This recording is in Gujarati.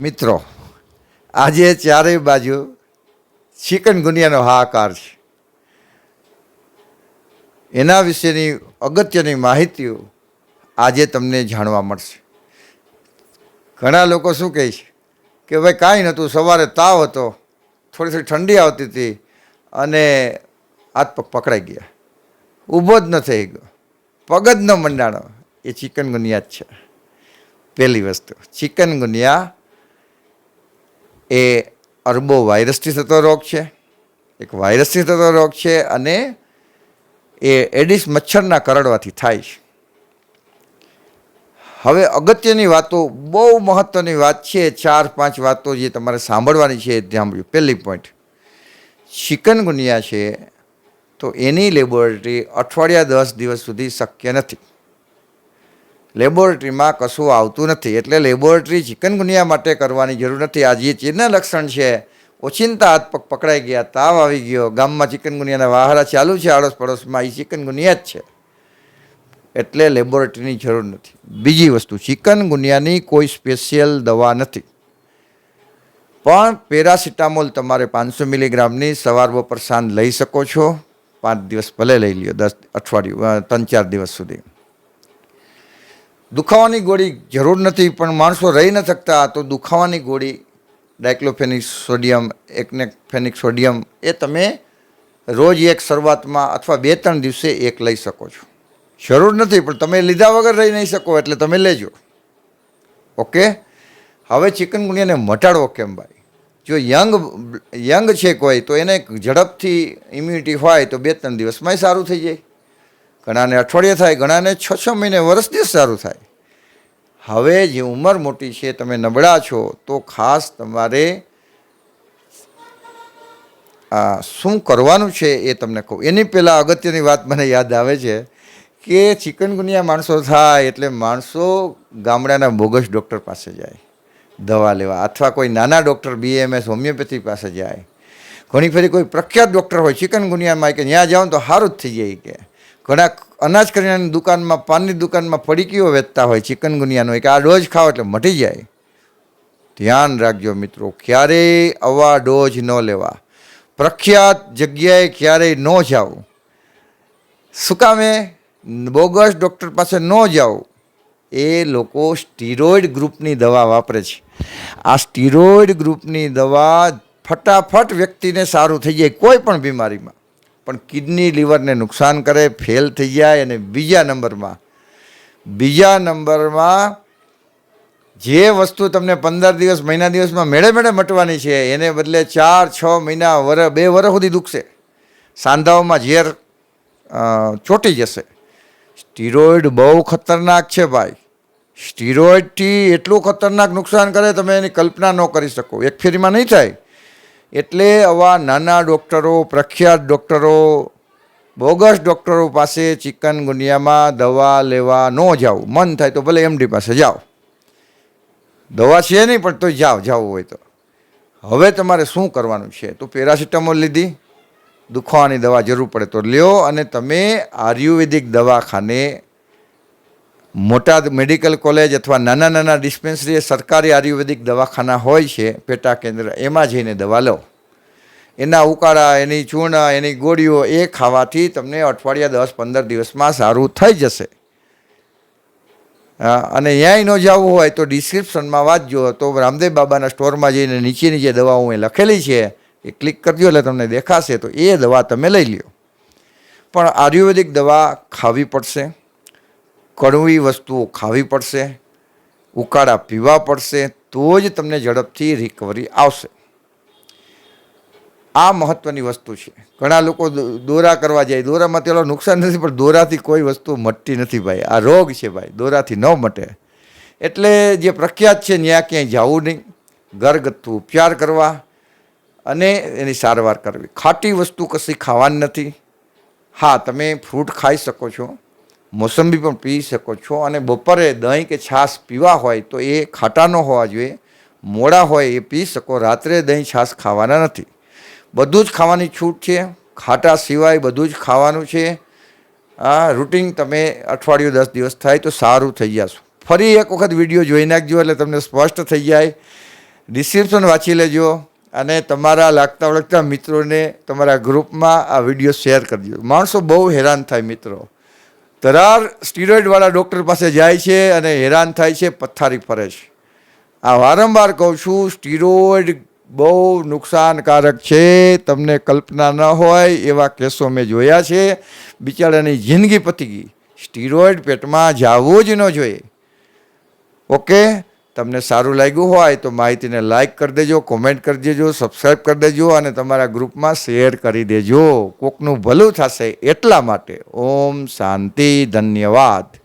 મિત્રો, આજે ચારેય બાજુ ચિકનગુનિયાનો હાહાકાર છે. એના વિશેની અગત્યની માહિતીઓ આજે તમને જાણવા મળશે. ઘણા લોકો શું કહે છે કે ભાઈ કાંઈ નહોતું, સવારે તાવ હતો, થોડી થોડી ઠંડી આવતી હતી અને હાથ પગ પકડાઈ ગયા, ઊભો જ ન થઈ ગયો, પગ જ ન મંડાણો. એ ચિકનગુનિયા જ છે. પહેલી વસ્તુ, ચિકનગુનિયા એ અરબો વાયરસથી થતો રોગ છે. એક વાયરસથી થતો રોગ છે અને એ એડિસ મચ્છરના કરડવાથી થાય છે. હવે અગત્યની વાતો, બહુ મહત્ત્વની વાત છે, 4-5 વાતો જે તમારે સાંભળવાની છે એ સાંભળ્યું. પહેલી પોઈન્ટ, ચિકનગુનિયા છે તો એની લેબોરેટરી અઠવાડિયા 10 દિવસ સુધી શક્ય નથી. લેબોરેટરીમાં કશું આવતું નથી, એટલે લેબોરેટરી ચિકનગુનિયા માટે કરવાની જરૂર નથી. આ જે ચિહ્ન લક્ષણ છે, ઓચિંતા હાથ પગ પકડાઈ ગયા, તાવ આવી ગયો, ગામમાં ચિકનગુનિયાના વાહરા ચાલુ છે આડોશ પડોશમાં, એ ચિકનગુનિયા જ છે, એટલે લેબોરેટરીની જરૂર નથી. બીજી વસ્તુ, ચિકનગુનિયાની કોઈ સ્પેશિયલ દવા નથી, પણ પેરાસિટામોલ તમારે 500 મિલીગ્રામની સવાર બપોર સાંજ લઈ શકો છો. 5 દિવસ ભલે લઈ લ્યો, 10 અઠવાડિયું 3-4 દિવસ સુધી. દુખાવાની ગોળી જરૂર નથી, પણ માણસો રહી ન શકતા તો દુખાવાની ગોળી ડાયક્લોફેનિક સોડિયમ, એકનેફેનિક સોડિયમ, એ તમે રોજ એક શરૂઆતમાં અથવા 2-3 દિવસે એક લઈ શકો છો. જરૂર નથી, પણ તમે લીધા વગર રહી નહીં શકો, એટલે તમે લેજો. ઓકે. હવે ચિકનગુનિયાને મટાડવો કેમ ભાઈ? જો યંગ છે કોઈ, તો એને ઝડપથી ઇમ્યુનિટી હોય તો 2-3 દિવસમાં સારું થઈ જાય. ઘણાને અઠવાડિયે થાય, ઘણાને 6-6 મહિને, વર્ષ દિવસ સારું થાય. હવે જે ઉંમર મોટી છે, તમે નબળા છો, તો ખાસ તમારે શું કરવાનું છે એ તમને કહું. એની પહેલાં અગત્યની વાત મને યાદ આવે છે કે ચિકનગુનિયા માણસો થાય એટલે માણસો ગામડાના બોગસ ડૉક્ટર પાસે જાય દવા લેવા, અથવા કોઈ નાના ડૉક્ટર BMS હોમિયોપેથી પાસે જાય. ઘણી ફરી કોઈ પ્રખ્યાત ડૉક્ટર હોય ચિકનગુનિયામાં કે ત્યાં જાઓ તો સારું જ થઈ જાય. કે ઘણા અનાજ કરિયાણાની દુકાનમાં, પાનની દુકાનમાં પડીકીઓ વેચતા હોય ચિકનગુનિયાનો, કે આ ડોઝ ખાઓ એટલે મટી જાય. ધ્યાન રાખજો મિત્રો, ક્યારેય આવા ડોઝ ન લેવા, પ્રખ્યાત જગ્યાએ ક્યારેય ન જાઓ. શું કામે? બોગસ ડૉક્ટર પાસે ન જાઓ. એ લોકો સ્ટીરોઇડ ગ્રુપની દવા વાપરે છે. આ સ્ટીરોઇડ ગ્રુપની દવા ફટાફટ વ્યક્તિને સારું થઈ જાય કોઈ પણ બીમારીમાં, પણ કિડની લીવરને નુકસાન કરે, ફેલ થઈ જાય. અને બીજા નંબરમાં જે વસ્તુ તમને 15 દિવસ, મહિના દિવસમાં મેળે મટવાની છે, એને બદલે 4-6 મહિના, 2 વર્ષ સુધી દુખશે. સાંધાઓમાં ઝેર ચોંટી જશે. સ્ટીરોઇડ બહુ ખતરનાક છે ભાઈ. સ્ટીરોઇડથી એટલું ખતરનાક નુકસાન કરે, તમે એની કલ્પના ન કરી શકો. એક ફેરીમાં નહીં થાય. એટલે આવા નાના ડૉક્ટરો, પ્રખ્યાત ડૉક્ટરો, બોગસ ડૉક્ટરો પાસે ચિકનગુનિયામાં દવા લેવા ન જાઓ. મન થાય તો ભલે MD પાસે જાઓ, દવા છે નહીં પણ તો જાઓ હોય તો. હવે તમારે શું કરવાનું છે? તો પેરાસિટામોલ લીધી, દુખાવાની દવા જરૂર પડે તો લ્યો, અને તમે આયુર્વેદિક દવાખાને, મોટા મેડિકલ કોલેજ અથવા નાના ડિસ્પેન્સરી, સરકારી આયુર્વેદિક દવાખાના હોય છે, પેટા કેન્દ્ર, એમાં જઈને દવા લો. એના ઉકાળા, એની ચૂર્ણ, એની ગોળીઓ, એ ખાવાથી તમને અઠવાડિયા 10-15 દિવસમાં સારું થઈ જશે. અને ત્યાંય ન જવું હોય તો ડિસ્ક્રિપ્શનમાં વાંચજો, તો રામદેવ બાબાના સ્ટોરમાં જઈને નીચેની જે દવાઓ એ લખેલી છે એ ક્લિક કરજો એટલે તમને દેખાશે, તો એ દવા તમે લઈ લ્યો. પણ આયુર્વેદિક દવા ખાવી પડશે, કડવી વસ્તુઓ ખાવી પડશે, ઉકાળા પીવા પડશે, તો જ તમને ઝડપથી રિકવરી આવશે. આ મહત્ત્વની વસ્તુ છે. ઘણા લોકો દોરા કરવા જાય, દોરામાં તેલો નુકસાન નથી, પણ દોરાથી કોઈ વસ્તુ મટતી નથી ભાઈ. આ રોગ છે ભાઈ, દોરાથી ન મટે. એટલે જે પ્રખ્યાત છે ત્યાં ક્યાંય જવું નહીં, ઘરગથ્થુ ઉપચાર કરવા અને એની સારવાર કરવી. ખાટી વસ્તુ કશી ખાવાની નથી. હા, તમે ફ્રૂટ ખાઈ શકો છો, મોસંબી પણ પી શકો છો, અને બપોરે દહીં કે છાશ પીવા હોય તો એ ખાટા ન હોવા જોઈએ, મોડા હોય એ પી શકો. રાત્રે દહીં છાશ ખાવાના નથી. બધું જ ખાવાની છૂટ છે, ખાટા સિવાય બધું જ ખાવાનું છે. આ રૂટિન તમે અઠવાડિયું 10 દિવસ થાય તો સારું થઈ જશો. ફરી એક વખત વિડીયો જોઈ નાખજો એટલે તમને સ્પષ્ટ થઈ જાય. ડિસ્ક્રિપ્શન વાંચી લેજો અને તમારા લાગતા ઓળખતા મિત્રોને તમારા ગ્રુપમાં આ વિડીયો શેર કરજો. માણસો બહુ હેરાન થાય મિત્રો. ધરાર સ્ટીરોઇડવાળા ડૉક્ટર પાસે જાય છે અને હેરાન થાય છે, પથ્થારી ફરે છે. આ વારંવાર કહું છું, સ્ટીરોઇડ બહુ નુકસાનકારક છે. તમને કલ્પના ન હોય એવા કેસો મેં જોયા છે. બિચારાની જિંદગી પતી ગઈ. સ્ટીરોઇડ પેટમાં જવું જ ન જોઈએ. ઓકે, તમને સારું લાગ્યું હોય તો માહિતીને લાઈક કરી દેજો, કોમેન્ટ કરી દેજો, સબસ્ક્રાઈબ કરી દેજો અને તમારા ગ્રુપમાં શેર કરી દેજો. કોકનું ભલું થશે એટલા માટે. ઓમ શાંતિ, ધન્યવાદ.